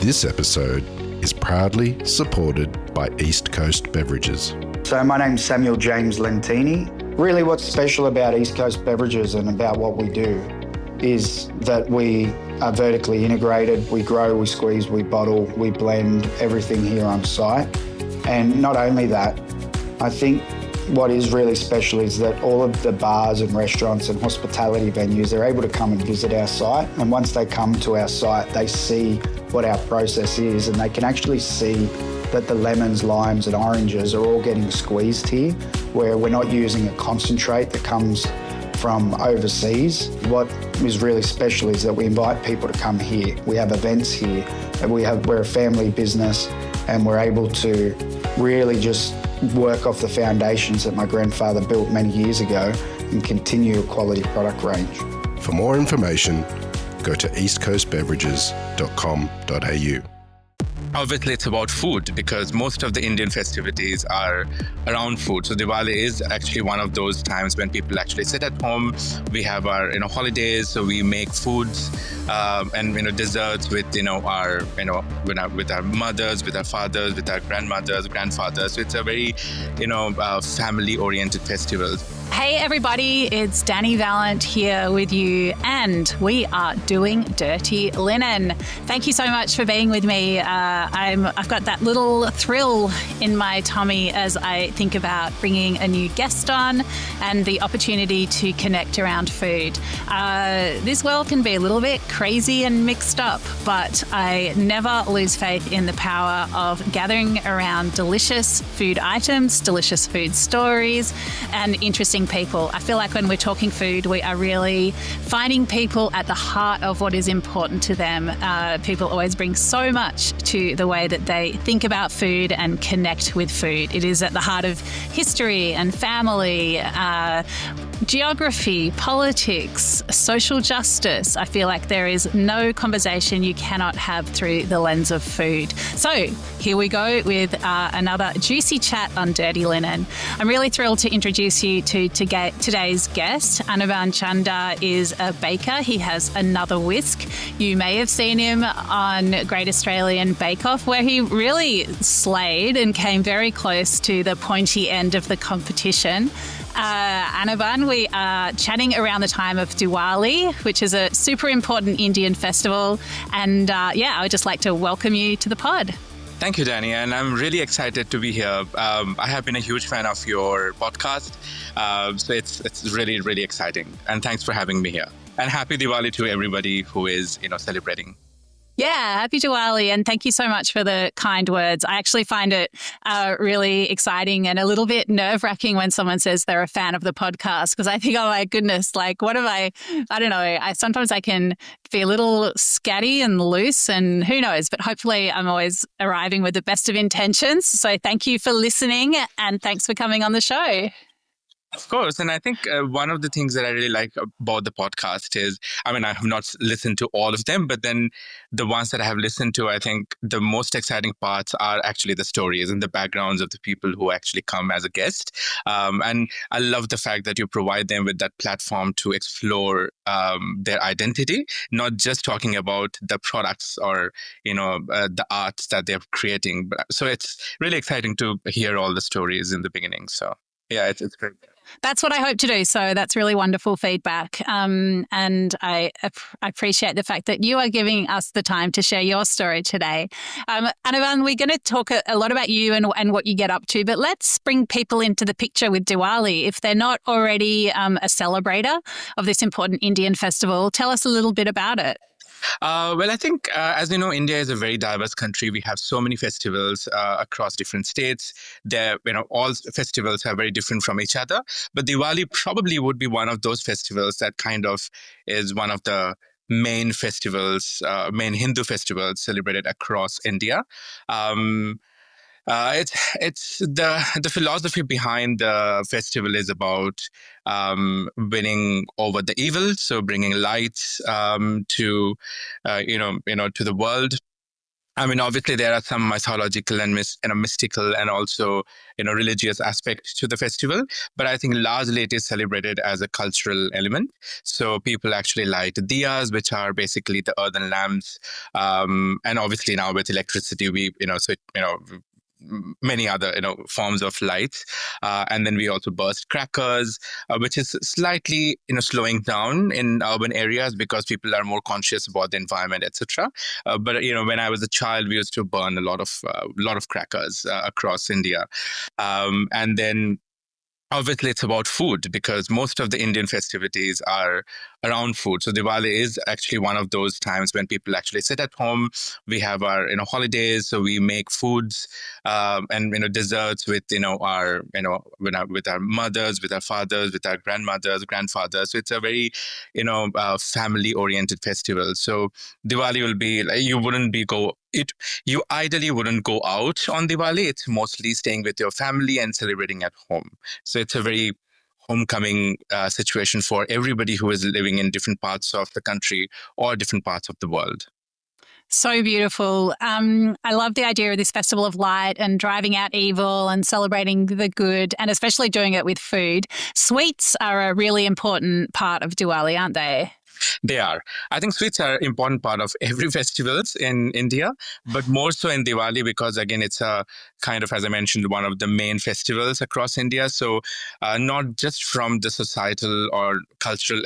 This episode is proudly supported by East Coast Beverages. So my name's Samuel James Lentini. Really what's special about East Coast Beverages and about what we do is that we are vertically integrated. We grow, we squeeze, we bottle, we blend everything here on site. And not only that, I think what is really special is that all of the bars and restaurants and hospitality venues, they're able to come and visit our site. And once they come to our site, they see what our process is and they can actually see that the lemons, limes and oranges are all getting squeezed here, where we're not using a concentrate that comes from overseas. What is really special is that we invite people to come here. We have events here, and we're a family business, and we're able to really just work off the foundations that my grandfather built many years ago and continue a quality product range. For more information, go to eastcoastbeverages.com.au. Obviously, it's about food because most of the Indian festivities are around food. So Diwali is actually one of those times when people actually sit at home. We have our holidays, so we make foods and desserts with our with our mothers, with our fathers, with our grandmothers, grandfathers. So it's a very family-oriented festival. Hey everybody, it's Dani Valent here with you, and we are doing Dirty Linen. Thank you so much for being with me. I've got that little thrill in my tummy as I think about bringing a new guest on and the opportunity to connect around food. This world can be a little bit crazy and mixed up, but I never lose faith in the power of gathering around delicious food items, delicious food stories, and interesting people. I feel like when we're talking food, we are really finding people at the heart of what is important to them. People always bring so much to the way that they think about food and connect with food. It is at the heart of history and family, geography, politics, social justice. I feel like there is no conversation you cannot have through the lens of food. So here we go with another juicy chat on Dirty Linen. I'm really thrilled to introduce you to today's guest. Anirban Chanda is a baker. He has Another Whisk. You may have seen him on Great Australian Bake Off, where he really slayed and came very close to the pointy end of the competition. Anirban, we are chatting around the time of Diwali, which is a super important Indian festival. And I would just like to welcome you to the pod. Thank you, Dani, and I'm really excited to be here. I have been a huge fan of your podcast, so it's really, really exciting. And thanks for having me here. And happy Diwali to everybody who is, celebrating. Yeah, happy Diwali, and thank you so much for the kind words. I actually find it really exciting and a little bit nerve-wracking when someone says they're a fan of the podcast, because I think, oh my goodness, like what have I don't know, sometimes I can be a little scatty and loose and who knows, but hopefully I'm always arriving with the best of intentions. So thank you for listening and thanks for coming on the show. Of course. And I think one of the things that I really like about the podcast is, I have not listened to all of them, but then the ones that I have listened to, I think the most exciting parts are actually the stories and the backgrounds of the people who actually come as a guest. And I love the fact that you provide them with that platform to explore their identity, not just talking about the products or, the arts that they're creating. So it's really exciting to hear all the stories in the beginning. So yeah, it's great. That's what I hope to do. So that's really wonderful feedback. And I appreciate the fact that you are giving us the time to share your story today. Anirban, we're going to talk a lot about you and what you get up to, but let's bring people into the picture with Diwali. If they're not already a celebrator of this important Indian festival, tell us a little bit about it. Well, I think, as you know, India is a very diverse country. We have so many festivals across different states. All festivals are very different from each other. But Diwali probably would be one of those festivals that kind of is one of the main festivals, main Hindu festivals celebrated across India. It's the philosophy behind the festival is about winning over the evil, so bringing light to the world. I mean, obviously there are some mythological and mystical and also religious aspects to the festival, but I think largely it is celebrated as a cultural element. So people actually light diyas, which are basically the earthen lamps, and obviously now with electricity, many other forms of lights, and then we also burst crackers, which is slightly slowing down in urban areas because people are more conscious about the environment, etc. But when I was a child, we used to burn a lot of crackers across India, and then obviously, it's about food because most of the Indian festivities are around food. So Diwali is actually one of those times when people actually sit at home. We have our holidays, so we make foods and desserts with with our mothers, with our fathers, with our grandmothers, grandfathers. So it's a very family oriented festival. So Diwali will be like you ideally wouldn't go out on Diwali. It's mostly staying with your family and celebrating at home. So it's a very homecoming situation for everybody who is living in different parts of the country or different parts of the world. So beautiful. I love the idea of this festival of light and driving out evil and celebrating the good, and especially doing it with food. Sweets are a really important part of Diwali, aren't they? They are. I think sweets are an important part of every festivals in India, but more so in Diwali because, again, it's a kind of, as I mentioned, one of the main festivals across India. So not just from the societal or cultural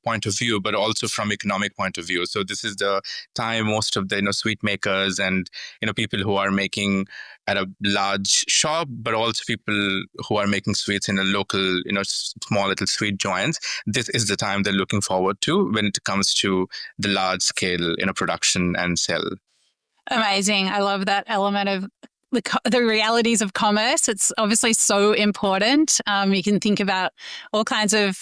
point of view, but also from economic point of view. So this is the time most of the sweet makers and people who are making at a large shop, but also people who are making sweets in a local, small little sweet joints. This is the time they're looking forward to when it comes to the large scale, production and sell. Amazing. I love that element of the realities of commerce. It's obviously so important. You can think about all kinds of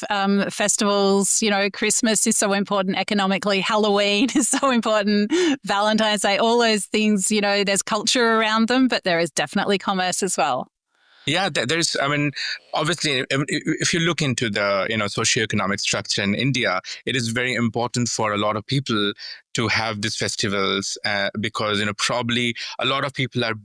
festivals. Christmas is so important economically. Halloween is so important. Valentine's Day, all those things, there's culture around them, but there is definitely commerce as well. Yeah, there's, obviously, if you look into the, socioeconomic structure in India, it is very important for a lot of people to have these festivals because, probably a lot of people are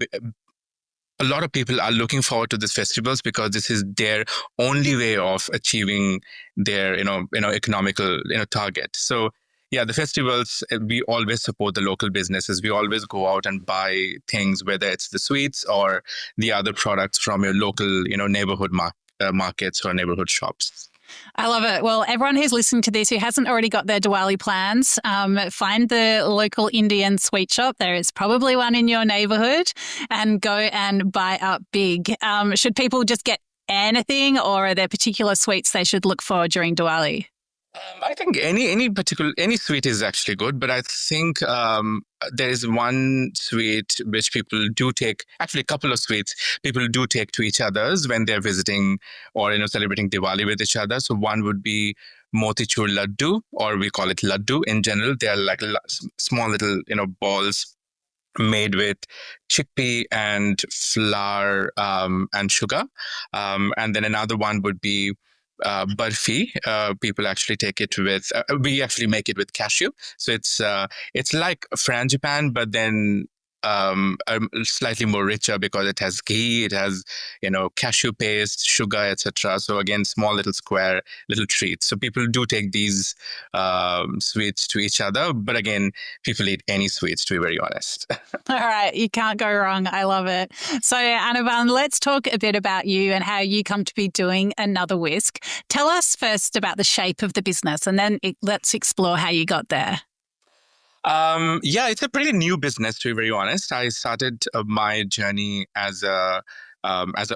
looking forward to these festivals because this is their only way of achieving their, economical, target. So yeah, the festivals, we always support the local businesses. We always go out and buy things, whether it's the sweets or the other products from your local, neighborhood markets or neighborhood shops. I love it. Well, everyone who's listening to this who hasn't already got their Diwali plans, find the local Indian sweet shop. There is probably one in your neighborhood, and go and buy up big. Should people just get anything, or are there particular sweets they should look for during Diwali? I think any sweet is actually good, but I think there is one sweet which people do take. Actually, a couple of sweets people do take to each other's when they're visiting or celebrating Diwali with each other. So one would be motichur laddu, or we call it laddu in general. They are like small little balls made with chickpea and flour and sugar, and then another one would be barfi. People actually take it with. We actually make it with cashew, so it's like frangipan, but then slightly more richer because it has ghee, it has cashew paste, sugar, etc. So again, small little square little treats. So people do take these sweets to each other, but again, people eat any sweets, to be very honest. All right, you can't go wrong. I love it. So Anirban, let's talk a bit about you and how you come to be doing Another Whisk. Tell us first about the shape of the business, and then let's explore how you got there. Yeah, it's a pretty new business, to be very honest. I started my journey as an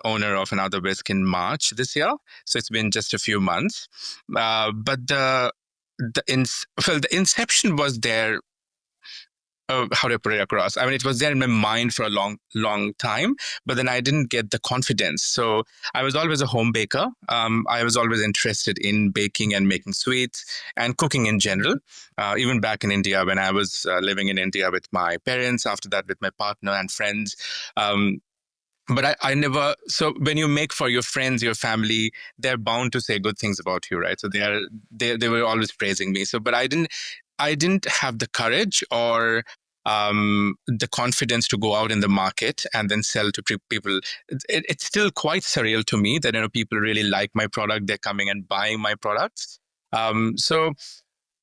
owner of Another Whisk in March this year, so it's been just a few months. But the inception was there. How do I put it across? I mean, it was there in my mind for a long time, but then I didn't get the confidence. So I was always a home baker. I was always interested in baking and making sweets and cooking in general. Even back in India, when I was living in India with my parents, after that with my partner and friends. But I never, so when you make for your friends, your family, they're bound to say good things about you, right? So they were always praising me. So, but I didn't have the courage or the confidence to go out in the market and then sell to people. It's still quite surreal to me that people really like my product. They're coming and buying my products. So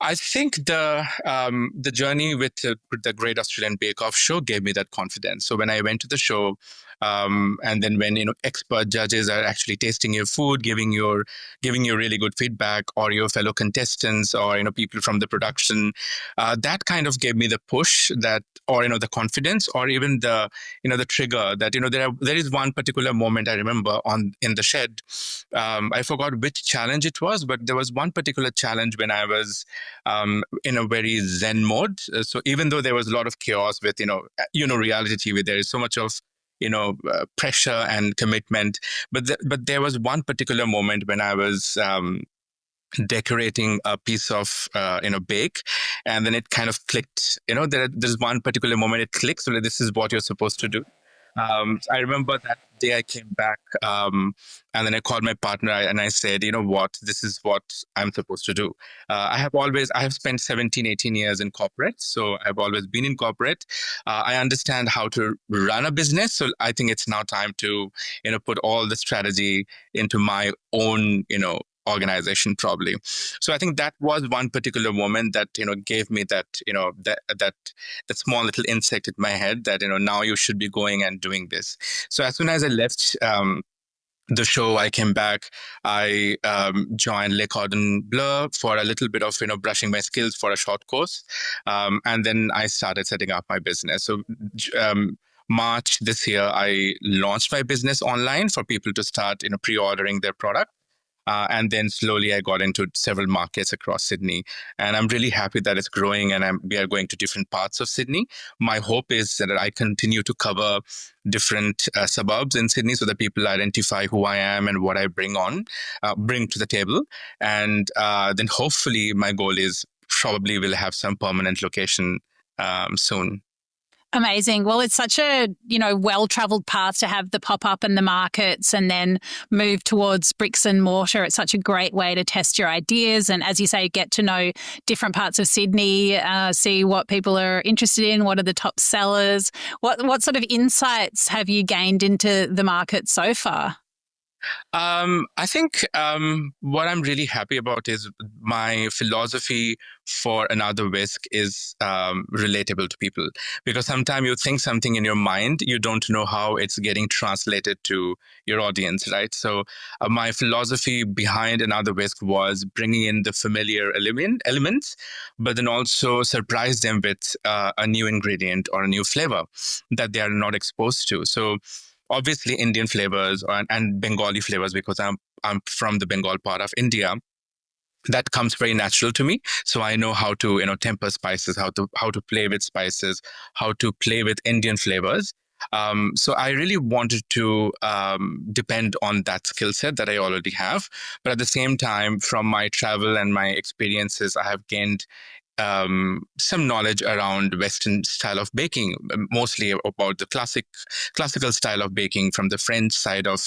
I think the journey with the Great Australian Bake Off show gave me that confidence. So when I went to the show, and then when expert judges are actually tasting your food, giving you really good feedback, or your fellow contestants, or people from the production, that kind of gave me the push that, or the confidence, or even the the trigger that there is one particular moment I remember in the shed. I forgot which challenge it was, but there was one particular challenge when I was in a very zen mode. So even though there was a lot of chaos with reality TV, there is so much of pressure and commitment, but there was one particular moment when I was decorating a piece of bake, and then it kind of clicked. There's one particular moment it clicks, so this is what you're supposed to do. I remember that day I came back, and then I called my partner and I said, what, this is what I'm supposed to do. I have spent 17, 18 years in corporate. So I've always been in corporate. I understand how to run a business. So I think it's now time to, put all the strategy into my own, organization probably. So I think that was one particular moment that gave me that that small little insect in my head that now you should be going and doing this. So as soon as I left the show, I came back. I joined Le Cordon Bleu for a little bit of brushing my skills for a short course, and then I started setting up my business. So March this year, I launched my business online for people to start pre-ordering their product. And then slowly I got into several markets across Sydney. And I'm really happy that it's growing and we are going to different parts of Sydney. My hope is that I continue to cover different suburbs in Sydney so that people identify who I am and what I bring to the table. And then hopefully my goal is probably we'll have some permanent location soon. Amazing. Well, it's such a, well-traveled path to have the pop-up and the markets and then move towards bricks and mortar. It's such a great way to test your ideas and, as you say, get to know different parts of Sydney, see what people are interested in, what are the top sellers. What sort of insights have you gained into the market so far? I think what I'm really happy about is my philosophy for Another Whisk is relatable to people, because sometimes you think something in your mind, you don't know how it's getting translated to your audience, right? So my philosophy behind Another Whisk was bringing in the familiar elements, but then also surprise them with a new ingredient or a new flavor that they are not exposed to. So obviously Indian flavors and Bengali flavors, because I'm from the Bengal part of India. That comes very natural to me. So I know how to temper spices, how to play with spices, how to play with Indian flavors. So I really wanted to depend on that skill set that I already have. But at the same time, from my travel and my experiences, I have gained some knowledge around Western style of baking, mostly about the classical style of baking from the French side of,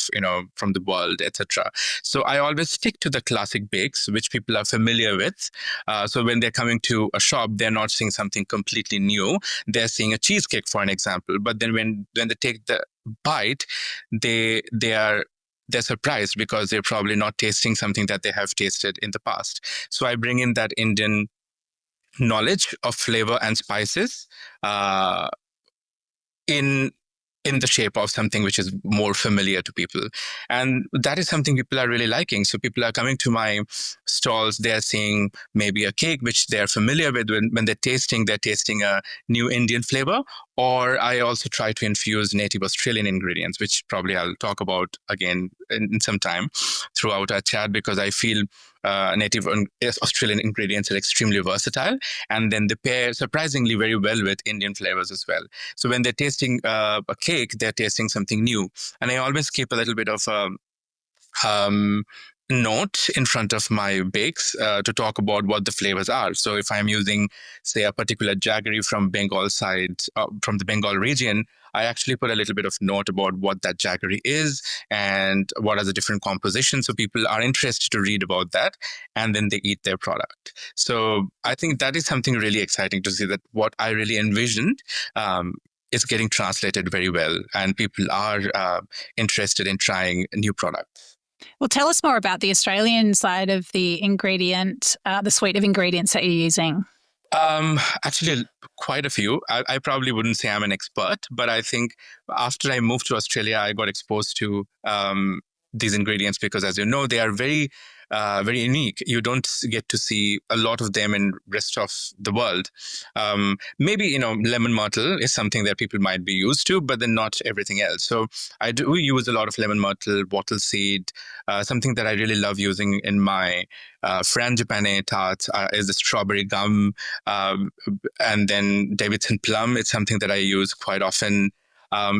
from the world, etc. So I always stick to the classic bakes, which people are familiar with. So when they're coming to a shop, they're not seeing something completely new. They're seeing a cheesecake, for an example. But then when they take the bite, they're surprised because they're probably not tasting something that they have tasted in the past. So I bring in that Indian knowledge of flavor and spices in the shape of something which is more familiar to people. And that is something people are really liking. So people are coming to my stalls, they're seeing maybe a cake which they're familiar with. When they're tasting a new Indian flavor. Or I also try to infuse native Australian ingredients, which probably I'll talk about again in some time throughout our chat, because I feel native Australian ingredients are extremely versatile, and then they pair surprisingly very well with Indian flavors as well. So when they're tasting a cake, they're tasting something new. And I always keep a little bit of note in front of my bakes to talk about what the flavors are. So if I'm using, say, a particular jaggery from Bengal side, from the Bengal region, I actually put a little bit of note about what that jaggery is and what are the different compositions. So people are interested to read about that, and then they eat their product. So I think that is something really exciting to see, that what I really envisioned is getting translated very well, and people are interested in trying new products. Well, tell us more about the Australian side of the ingredient, the suite of ingredients that you're using. Actually, quite a few. I probably wouldn't say I'm an expert, but I think after I moved to Australia, I got exposed to these ingredients because, as you know, they are very unique. You don't get to see a lot of them in rest of the world. Maybe, lemon myrtle is something that people might be used to, but then not everything else. So I do use a lot of lemon myrtle, wattle seed. Something that I really love using in my frangipane tart is the strawberry gum. And then Davidson plum. It's something that I use quite often.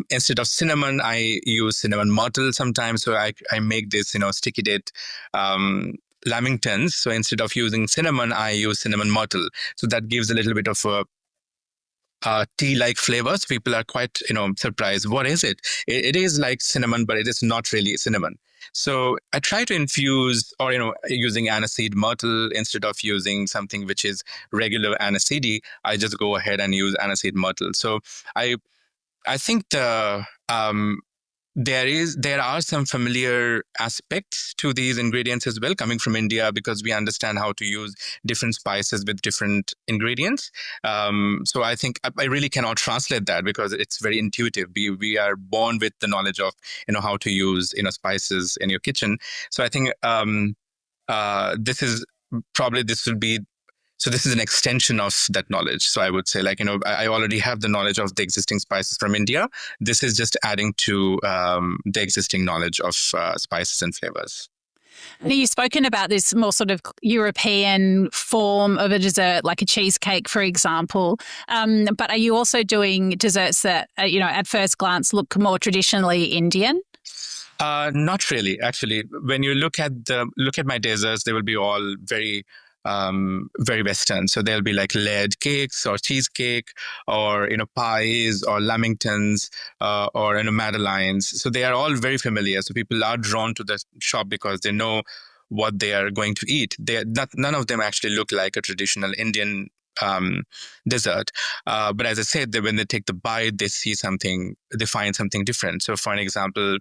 Instead of cinnamon, I use cinnamon myrtle sometimes. So I make this, sticky date lamingtons. So instead of using cinnamon, I use cinnamon myrtle. So that gives a little bit of a tea-like flavors. People are quite, surprised. What is it? It is like cinnamon, but it is not really cinnamon. So I try to infuse, or using aniseed myrtle instead of using something which is regular aniseed. I just go ahead and use aniseed myrtle. So I think there are some familiar aspects to these ingredients as well, coming from India, because we understand how to use different spices with different ingredients. So I think I really cannot translate that because it's very intuitive. We are born with the knowledge of how to use spices in your kitchen. So I think this is an extension of that knowledge. So I would say, I already have the knowledge of the existing spices from India. This is just adding to the existing knowledge of spices and flavors. You've spoken about this more sort of European form of a dessert, like a cheesecake, for example. But are you also doing desserts that, at first glance look more traditionally Indian? Not really, actually. When you look at my desserts, they will be all very Western. So there'll be like layered cakes or cheesecake or, pies or lamingtons or, madeleines. So they are all very familiar. So people are drawn to the shop because they know what they are going to eat. None of them actually look like a traditional Indian dessert. But as I said, when they take the bite, they find something different. So for an example,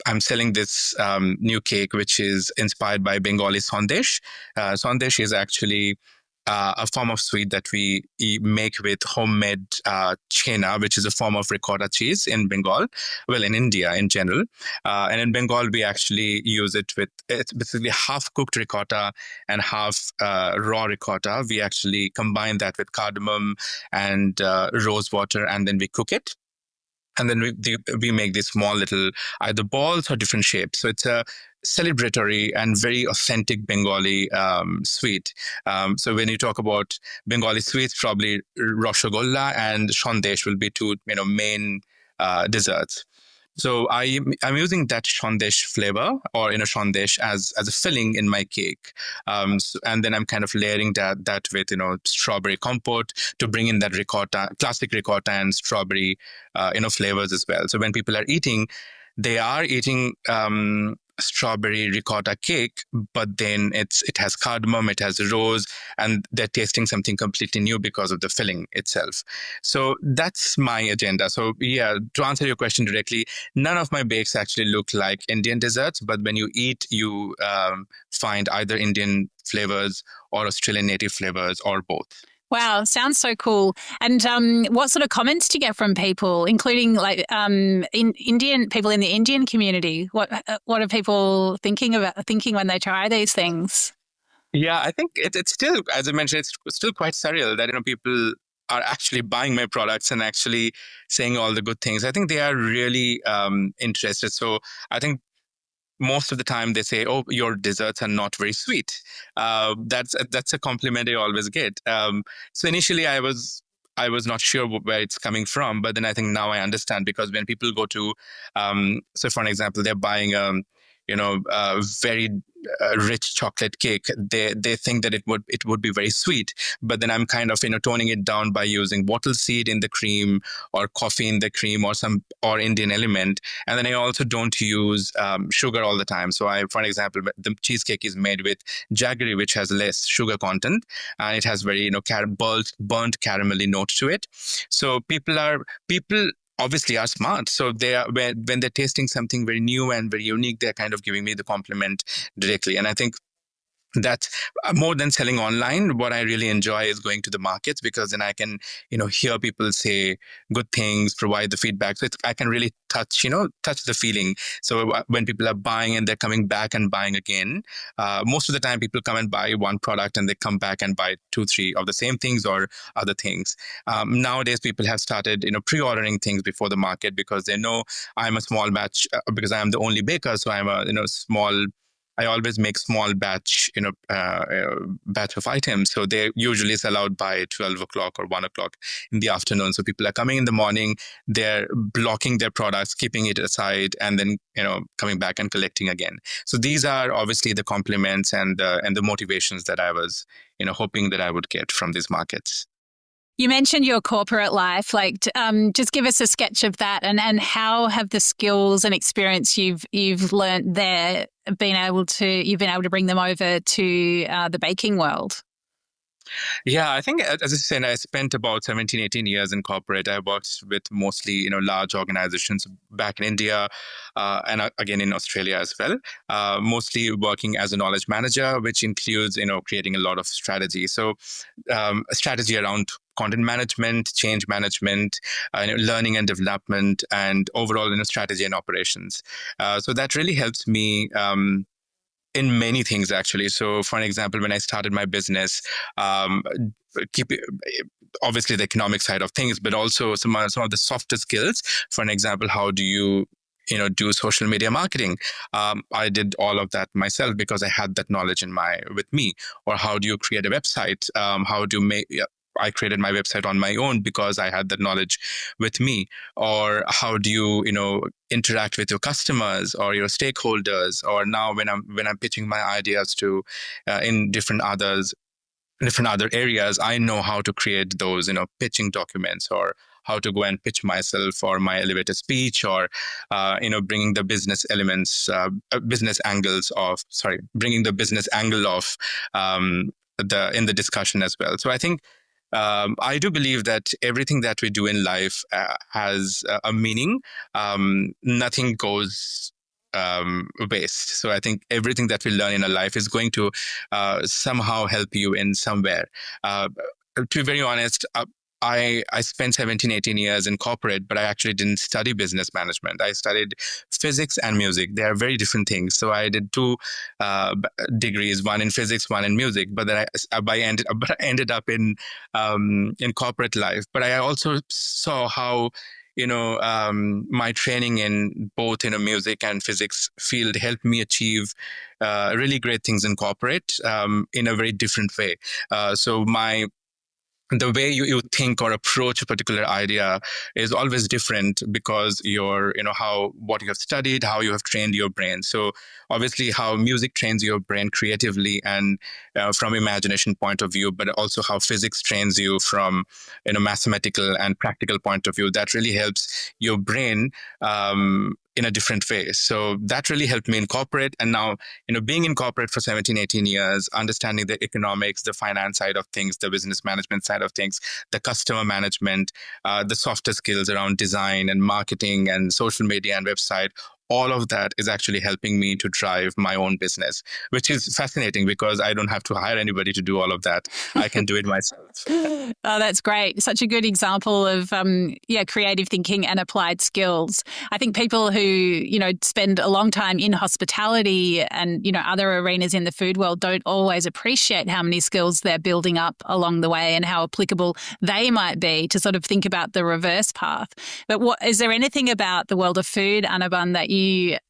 I'm selling this new cake, which is inspired by Bengali sandesh. Sandesh is actually a form of sweet that we make with homemade chena, which is a form of ricotta cheese in Bengal. Well, in India in general. And in Bengal, we actually use it's basically half cooked ricotta and half raw ricotta. We actually combine that with cardamom and rose water, and then we cook it. And then we make these small little either balls or different shapes. So it's a celebratory and very authentic Bengali sweet. So when you talk about Bengali sweets, probably Rasgulla and Sandesh will be two main desserts. So I'm using that Sandesh flavor or Sandesh as a filling in my cake, and then I'm kind of layering that with strawberry compote to bring in that classic ricotta and strawberry flavors as well. So when people are eating, they are eating strawberry ricotta cake, but then it has cardamom, it has rose, and they're tasting something completely new because of the filling itself. So that's my agenda. So yeah, to answer your question directly, none of my bakes actually look like Indian desserts, but when you eat, you find either Indian flavors or Australian native flavors or both. Wow, sounds so cool. And what sort of comments do you get from people, including Indian people in the Indian community? What are people thinking when they try these things? Yeah, I think it's still, as I mentioned, it's still quite surreal that people are actually buying my products and actually saying all the good things. I think they are really interested. So I think most of the time they say, "Oh, your desserts are not very sweet." That's a compliment I always get. So initially, I was not sure where it's coming from, but then I think now I understand, because when people go to, so for an example, they're buying very rich chocolate cake, they think that it would be very sweet. But then I'm kind of toning it down by using wattle seed in the cream, or coffee in the cream, or Indian element. And then I also don't use sugar all the time. So for example, the cheesecake is made with jaggery, which has less sugar content, and it has very burnt caramelly note to it. So people obviously are smart. So when they're tasting something very new and very unique, they're kind of giving me the compliment directly. And I think that more than selling online, what I really enjoy is going to the markets, because then I can, hear people say good things, provide the feedback. So I can really touch the feeling. So when people are buying and they're coming back and buying again, most of the time people come and buy one product and they come back and buy 2-3 of the same things or other things. Nowadays, people have started, pre-ordering things before the market, because they know I'm a small batch, because I am the only baker. So I'm a, small. I always make small batch of items. So they usually sell out by 12 o'clock or 1 o'clock in the afternoon. So people are coming in the morning, they're blocking their products, keeping it aside, and then, coming back and collecting again. So these are obviously the compliments and the motivations that I was, hoping that I would get from these markets. You mentioned your corporate life. Just give us a sketch of that, and how have the skills and experience you've learned there you've been able to bring them over to the baking world? Yeah, I think, as I said, I spent about 17, 18 years in corporate. I worked with mostly, large organizations back in India and again in Australia as well, mostly working as a knowledge manager, which includes, creating a lot of strategy. So strategy around content management, change management, learning and development, and overall, strategy and operations. So that really helps me in many things, actually. So, for an example, when I started my business, obviously the economic side of things, but also some of the softer skills. For an example, how do you do social media marketing? I did all of that myself because I had that knowledge with me. Or how do you create a website? I created my website on my own because I had that knowledge with me. Or how do you, interact with your customers or your stakeholders? Or now when I'm pitching my ideas to in different other areas, I know how to create those, pitching documents, or how to go and pitch myself or my elevator speech, or, bringing the business elements, bringing the business angle of in the discussion as well. So I think I do believe that everything that we do in life has a meaning. Nothing goes waste. So I think everything that we learn in our life is going to somehow help you in somewhere. To be very honest, I spent 17, 18 years in corporate, but I actually didn't study business management. I studied physics and music. They are very different things. So I did 2 degrees, one in physics, one in music. But then I ended up in corporate life. But I also saw how my training in both music and physics field helped me achieve really great things in corporate in a very different way. So the way you think or approach a particular idea is always different, because what you have studied, how you have trained your brain. So obviously how music trains your brain creatively and from imagination point of view, but also how physics trains you from mathematical and practical point of view. That really helps your brain in a different way. So that really helped me in corporate. And now, being in corporate for 17, 18 years, understanding the economics, the finance side of things, the business management side of things, the customer management, the softer skills around design and marketing and social media and website, all of that is actually helping me to drive my own business, which is fascinating because I don't have to hire anybody to do all of that. I can do it myself. Oh, that's great. Such a good example of, creative thinking and applied skills. I think people who, spend a long time in hospitality and, other arenas in the food world don't always appreciate how many skills they're building up along the way and how applicable they might be to sort of think about the reverse path. But is there anything about the world of food, Anirban,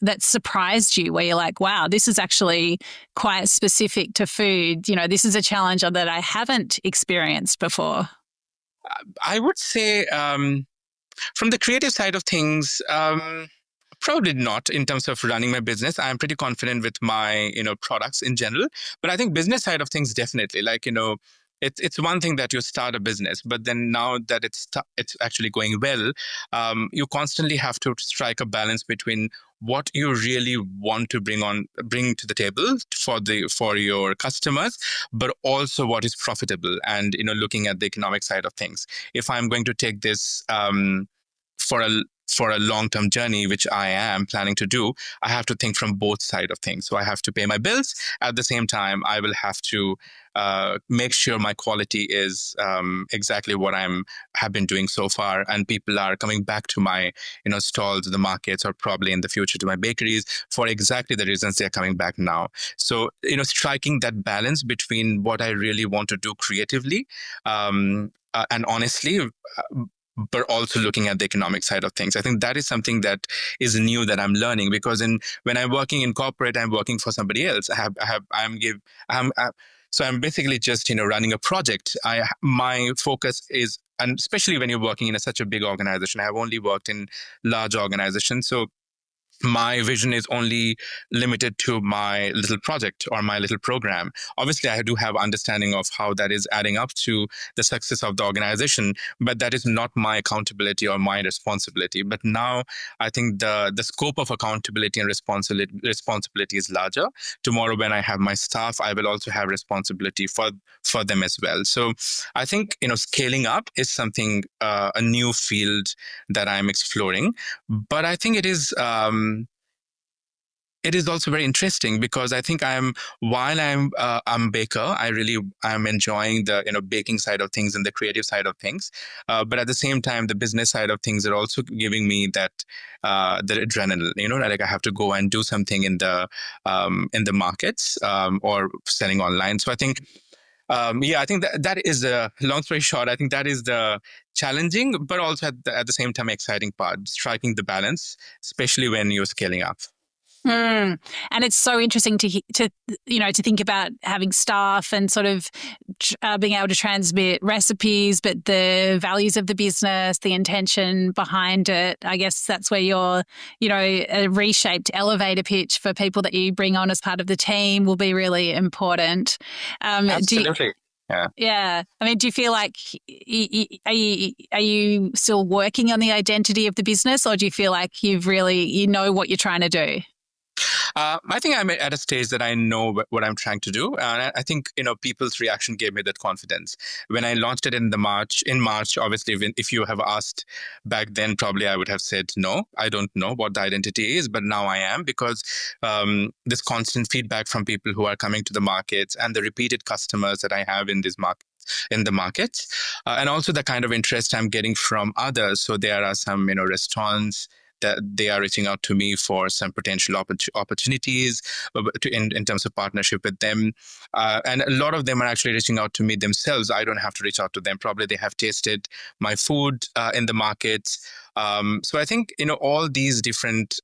that surprised you, where you're like, wow, this is actually quite specific to food? This is a challenge that I haven't experienced before. I would say from the creative side of things, Probably not in terms of running my business. I'm pretty confident with my, products in general. But I think business side of things, definitely. Like, it's one thing that you start a business, but then now that it's actually going well, you constantly have to strike a balance between what you really want to bring to the table for your customers, but also what is profitable, and looking at the economic side of things. If I'm going to take this for a long-term journey, which I am planning to do, I have to think from both sides of things. So I have to pay my bills. At the same time, I will have to make sure my quality is exactly what have been doing so far, and people are coming back to my stalls, the markets, or probably in the future to my bakeries for exactly the reasons they're coming back now. So striking that balance between what I really want to do creatively and honestly, but also looking at the economic side of things. I think that is something that is new that I'm learning, because when I'm working in corporate, I'm working for somebody else. So I'm basically just running a project. My focus is, and especially when you're working in such a big organization, I've only worked in large organizations, so my vision is only limited to my little project or my little program. Obviously, I do have understanding of how that is adding up to the success of the organization, but that is not my accountability or my responsibility. But now I think the scope of accountability and responsibility is larger. Tomorrow, when I have my staff, I will also have responsibility for them as well. So I think scaling up is something, a new field that I'm exploring. But I think it is also very interesting, because I think while I'm a baker, I'm enjoying the baking side of things and the creative side of things. But at the same time, the business side of things are also giving me that the adrenaline. Like I have to go and do something in the markets or selling online. So I think. I think that is the long story short. I think that is the challenging, but also at the same time exciting part, striking the balance, especially when you're scaling up. And it's so interesting to think about having staff and sort of being able to transmit recipes, but the values of the business, the intention behind it. I guess that's where your a reshaped elevator pitch for people that you bring on as part of the team will be really important. Absolutely. Yeah. I mean, do you feel like are you still working on the identity of the business, or do you feel like you've really what you're trying to do? I think I'm at a stage that I know what I'm trying to do. And I think, people's reaction gave me that confidence. When I launched it in March, obviously, if you have asked back then, probably I would have said, no, I don't know what the identity is. But now I am, because this constant feedback from people who are coming to the markets and the repeated customers that I have in the markets, and also the kind of interest I'm getting from others. So there are some, restaurants that they are reaching out to me for some potential opportunities in terms of partnership with them. And a lot of them are actually reaching out to me themselves. I don't have to reach out to them. Probably they have tasted my food in the markets. So I think, all these different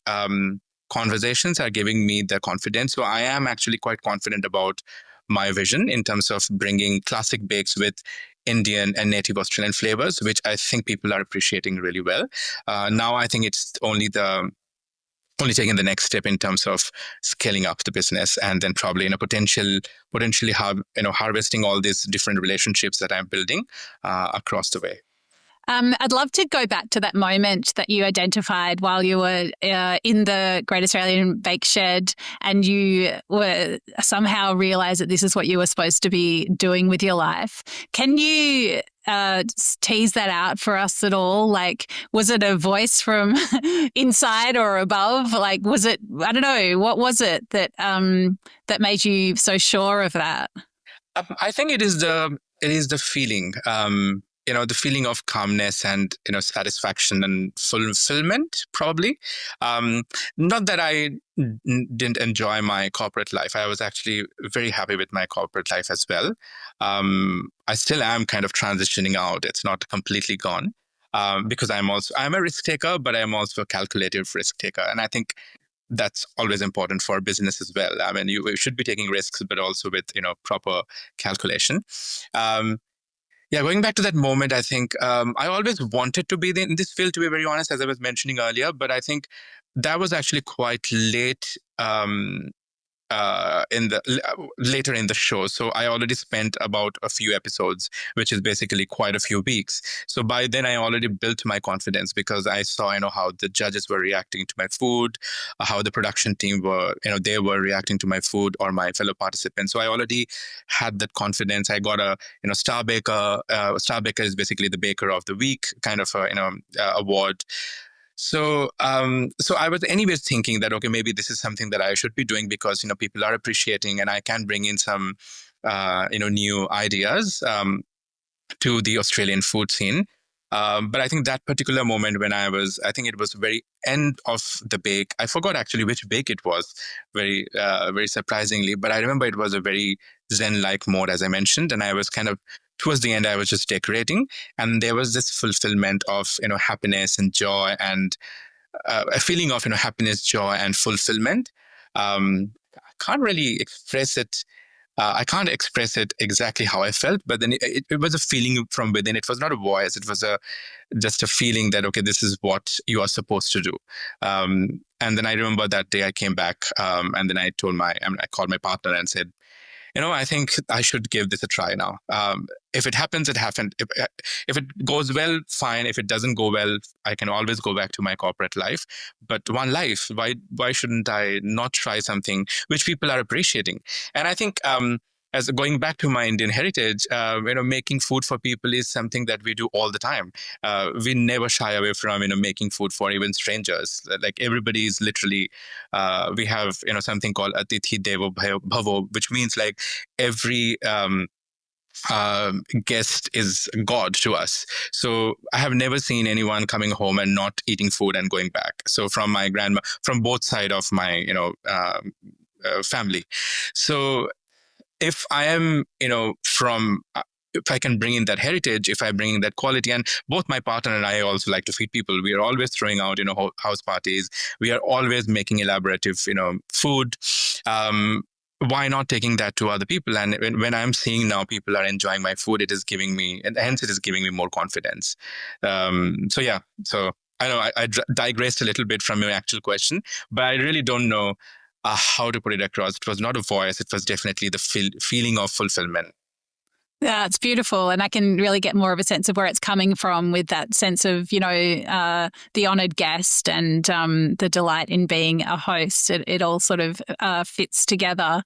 conversations are giving me the confidence. So I am actually quite confident about my vision in terms of bringing classic bakes with Indian and native Australian flavors, which I think people are appreciating really well. Now I think it's only taking the next step in terms of scaling up the business, and then probably potentially harvesting all these different relationships that I'm building across the way. I'd love to go back to that moment that you identified while you were in the Great Australian Bake Shed, and you were somehow realised that this is what you were supposed to be doing with your life. Can you tease that out for us at all? Like, was it a voice from inside or above? Like, was it, I don't know, what was it that made you so sure of that? I think it is the feeling. The feeling of calmness and, satisfaction and fulfillment, probably. Not that I didn't enjoy my corporate life. I was actually very happy with my corporate life as well. I still am kind of transitioning out. It's not completely gone, because I'm a risk taker, but I'm also a calculative risk taker. And I think that's always important for business as well. I mean, you should be taking risks, but also with, proper calculation. Going back to that moment, I think I always wanted to be in this field, to be very honest, as I was mentioning earlier. But I think that was actually quite late. Later in the show, so I already spent about a few episodes, which is basically quite a few weeks. So by then I already built my confidence, because I saw how the judges were reacting to my food, how the production team were they were reacting to my food or my fellow participants. So I already had that confidence. I got a star baker. Star baker is basically the baker of the week kind of award. So, so I was anyways thinking that, okay, maybe this is something that I should be doing, because, people are appreciating, and I can bring in some, new ideas to the Australian food scene. But I think that particular moment when I think it was very end of the bake. I forgot actually which bake it was, very surprisingly. But I remember it was a very Zen-like mode, as I mentioned, and I was kind of towards the end, I was just decorating, and there was this fulfillment of happiness and joy, and a feeling of happiness, joy, and fulfillment. I can't really express it. I can't express it exactly how I felt, but then it was a feeling from within. It was not a voice. It was just a feeling that, okay, this is what you are supposed to do. And then I remember that day I came back, and then I called my partner and said, I think I should give this a try now. If it happens, it happened. If it goes well, fine. If it doesn't go well, I can always go back to my corporate life. But one life, why shouldn't I not try something which people are appreciating? And I think as going back to my Indian heritage, making food for people is something that we do all the time. We never shy away from, making food for even strangers. Like everybody is literally, we have, something called Atithi Devo Bhavo, which means like every guest is God to us. So I have never seen anyone coming home and not eating food and going back. So from my grandma, from both sides of my, family. So if I am, if I can bring in that heritage, if I bring in that quality, and both my partner and I also like to feed people. We are always throwing out, house parties. We are always making elaborative, food. Why not taking that to other people? And when I'm seeing now people are enjoying my food, it is giving me, and hence it is giving me more confidence. So yeah, so I know I digressed a little bit from your actual question, but I really don't know how to put it across. It was not a voice. It was definitely the feeling of fulfillment. Yeah, it's beautiful. And I can really get more of a sense of where it's coming from, with that sense of, the honoured guest and the delight in being a host. It all sort of fits together.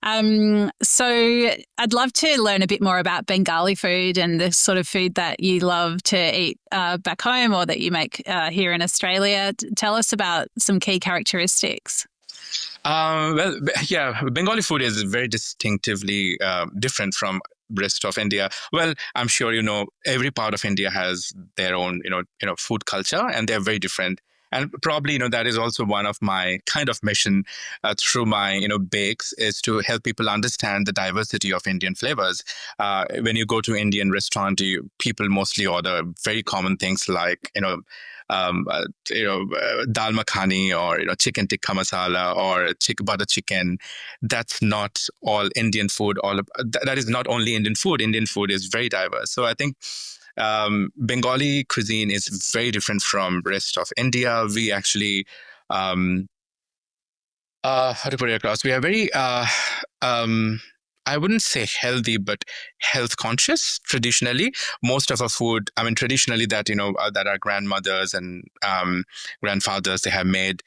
So I'd love to learn a bit more about Bengali food and the sort of food that you love to eat back home, or that you make here in Australia. Tell us about some key characteristics. Well, yeah, Bengali food is very distinctively different from rest of India. Well, I'm sure every part of India has their own food culture, and they're very different. And probably that is also one of my kind of mission through my bakes, is to help people understand the diversity of Indian flavors. When you go to Indian restaurant, people mostly order very common things like dal makhani, or chicken tikka masala, or butter chicken. That's not all Indian food. That is not only Indian food. Indian food is very diverse. So I think Bengali cuisine is very different from rest of India. We actually, how to put it across? We are very, I wouldn't say healthy, but health conscious. Traditionally, most of our food, traditionally that that our grandmothers and grandfathers, they have made.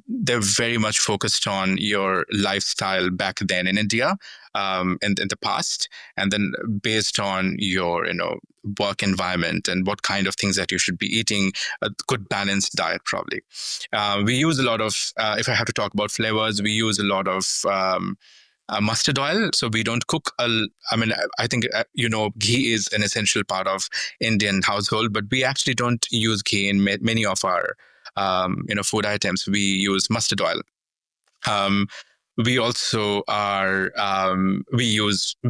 They're very much focused on your lifestyle back then in India, in the past, and then based on your work environment and what kind of things that you should be eating, a good balanced diet probably. We use a lot of, if I have to talk about flavors, we use a lot of mustard oil. So we don't cook. I think ghee is an essential part of Indian household, but we actually don't use ghee in many of our food items. We use mustard oil. We also we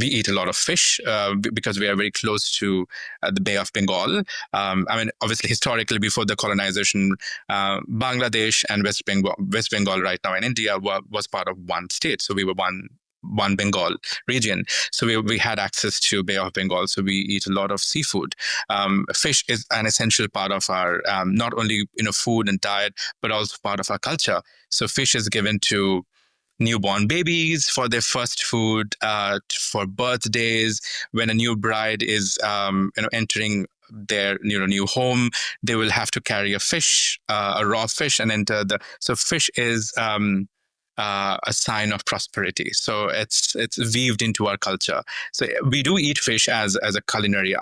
eat a lot of fish because we are very close to the Bay of Bengal. Obviously, historically, before the colonization, Bangladesh and West Bengal right now in India was part of one state. So we were one one Bengal region. So we had access to Bay of Bengal. So we eat a lot of seafood. Fish is an essential part of our not only food and diet, but also part of our culture. So fish is given to newborn babies for their first food, for birthdays. When a new bride is entering their new home, they will have to carry a fish, a raw fish, and enter the. So fish is a sign of prosperity. So it's weaved into our culture. So we do eat fish as a culinary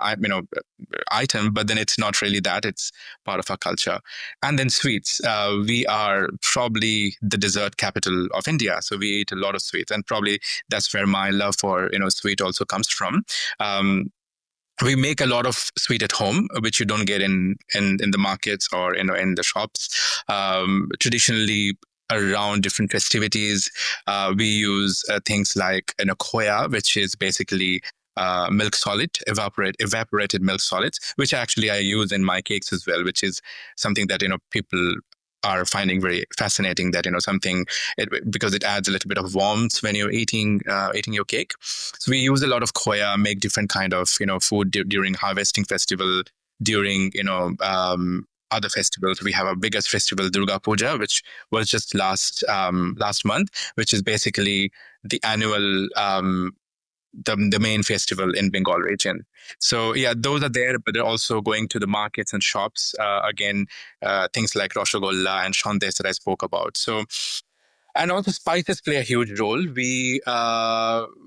item, but then it's not really that. It's part of our culture. And then sweets. We are probably the dessert capital of India. So we eat a lot of sweets, and probably that's where my love for sweet also comes from. We make a lot of sweet at home, which you don't get in the markets or in the shops. Traditionally, around different festivities, we use things like khoya, which is basically milk solid, evaporated milk solids, which actually I use in my cakes as well, which is something that people are finding very fascinating, that because it adds a little bit of warmth when you're eating your cake. So we use a lot of khoya, make different kind of food during harvesting festival, during other festivals. We have our biggest festival, Durga Puja, which was just last month, which is basically the annual the main festival in Bengal region. So yeah, those are there, but they're also going to the markets and shops. Again, things like Rasgulla and Shandesh that I spoke about. So, and also spices play a huge role. We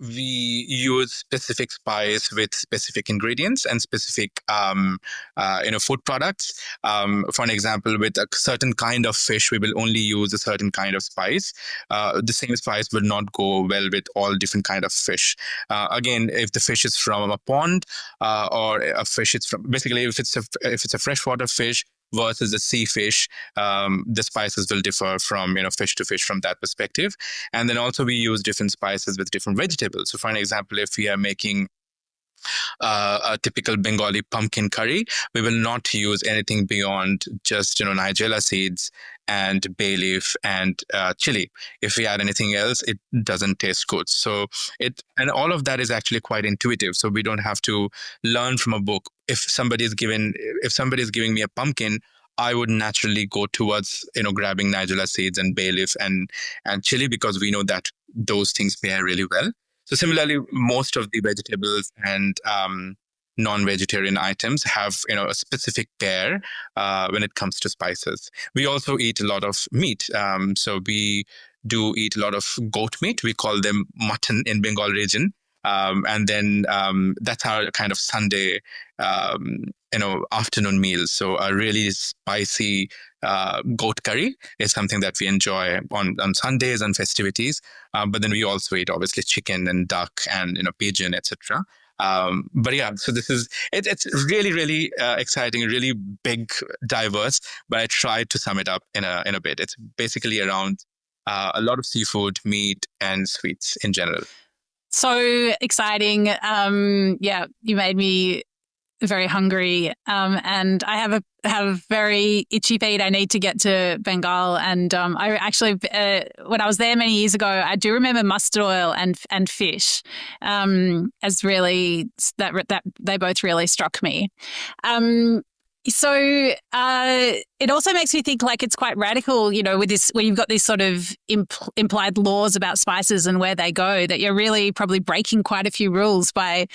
use specific spice with specific ingredients and specific food products. For an example, with a certain kind of fish, we will only use a certain kind of spice. The same spice will not go well with all different kind of fish. Again, if the fish is from a pond, or a fish is from, basically if it's a freshwater fish versus a sea fish, the spices will differ from fish to fish from that perspective. And then also we use different spices with different vegetables. So for an example, if we are making a typical Bengali pumpkin curry, we will not use anything beyond just nigella seeds and bay leaf and chili. If we add anything else, it doesn't taste good. So and all of that is actually quite intuitive. So we don't have to learn from a book. If somebody is giving me a pumpkin, I would naturally go towards grabbing nigella seeds and bay leaf and chili, because we know that those things pair really well. So similarly, most of the vegetables and non-vegetarian items have a specific pair when it comes to spices. We also eat a lot of meat. So we do eat a lot of goat meat. We call them mutton in Bengal region. And then that's our kind of Sunday afternoon meal. So a really spicy goat curry is something that we enjoy on Sundays and festivities. But then we also eat obviously chicken and duck and pigeon, etc. But yeah, so it's really, really exciting, really big, diverse. But I tried to sum it up in a bit. It's basically around a lot of seafood, meat, and sweets in general. So exciting. Yeah, you made me very hungry. And I have very itchy feet. I need to get to Bengal. And I actually, when I was there many years ago, I do remember mustard oil and fish as really, that they both really struck me. So it also makes me think like it's quite radical, with this, where you've got these sort of implied laws about spices and where they go, that you're really probably breaking quite a few rules by,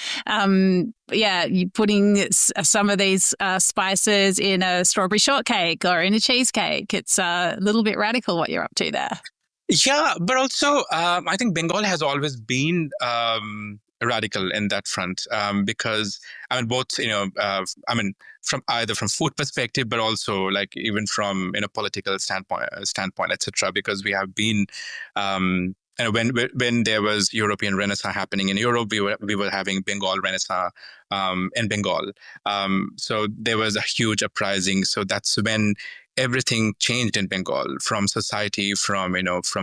you putting some of these spices in a strawberry shortcake or in a cheesecake. It's a little bit radical what you're up to there. Yeah, but also I think Bengal has always been radical in that front, because both from either from food perspective, but also like even from political standpoint, etc. Because we have been when there was European Renaissance happening in Europe, we were having Bengal Renaissance in Bengal. So there was a huge uprising. So that's when everything changed in Bengal, from society, from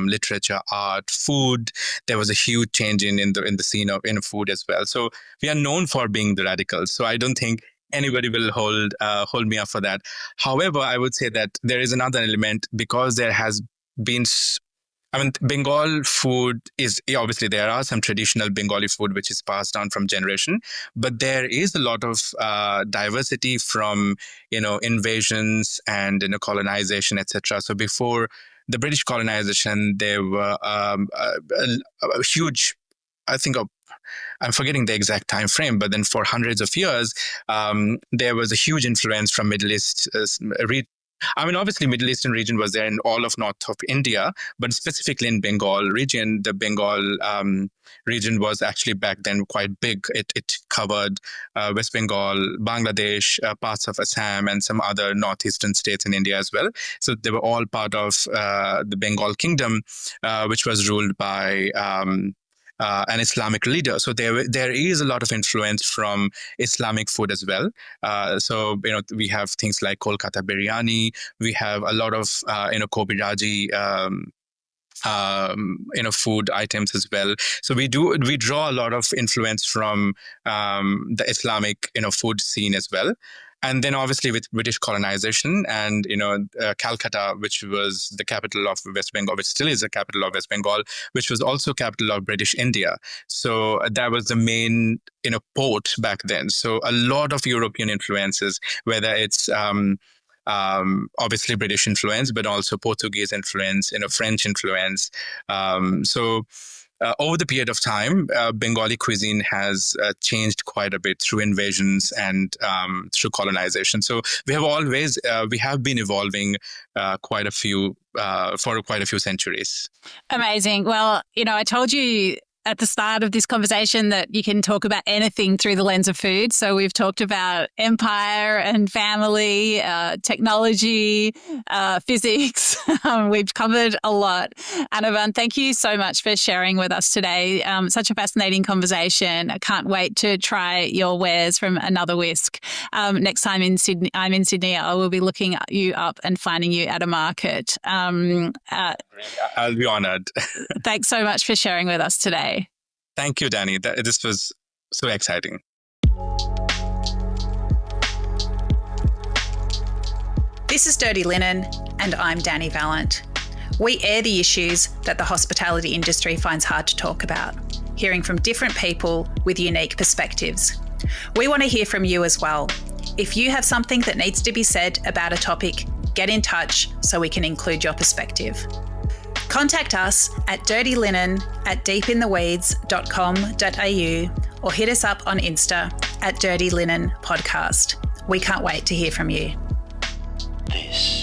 literature, art, food. There was a huge change in the scene of food as well. So we are known for being the radicals. So I don't think anybody will hold me up for that. However, I would say that there is another element, because there has been Bengal food is, obviously there are some traditional Bengali food which is passed down from generation, but there is a lot of diversity from, invasions and, colonization, etc. So before the British colonization, there were a huge, I think, I'm forgetting the exact time frame, but then for hundreds of years, there was a huge influence from Middle East. Obviously, Middle Eastern region was there in all of north of India, but specifically in Bengal region, the Bengal region was actually back then quite big. It covered West Bengal, Bangladesh, parts of Assam, and some other northeastern states in India as well. So they were all part of the Bengal kingdom, which was ruled by an Islamic leader. So there is a lot of influence from Islamic food as well. So we have things like Kolkata biryani. We have a lot of Kobe Raji food items as well. So we draw a lot of influence from the Islamic food scene as well. And then obviously with British colonization and, Calcutta, which was the capital of West Bengal, which still is the capital of West Bengal, which was also capital of British India. So that was the main, port back then. So a lot of European influences, whether it's obviously British influence, but also Portuguese influence, French influence. Over the period of time, Bengali cuisine has changed quite a bit through invasions and through colonization. So we have been evolving for quite a few centuries. Amazing. Well, I told you at the start of this conversation that you can talk about anything through the lens of food. So we've talked about empire and family, technology, physics. We've covered a lot. Anirban, thank you so much for sharing with us today. Such a fascinating conversation. I can't wait to try your wares from Another Whisk. Next time I'm in Sydney, I will be looking you up and finding you at a market. I'll be honoured. Thanks so much for sharing with us today. Thank you, Dani. This was so exciting. This is Dirty Linen, and I'm Dani Valent. We air the issues that the hospitality industry finds hard to talk about, hearing from different people with unique perspectives. We want to hear from you as well. If you have something that needs to be said about a topic, get in touch so we can include your perspective. Contact us at dirtylinenat deepintheweeds.com.au or hit us up on Insta at Dirty Linen Podcast. We can't wait to hear from you. This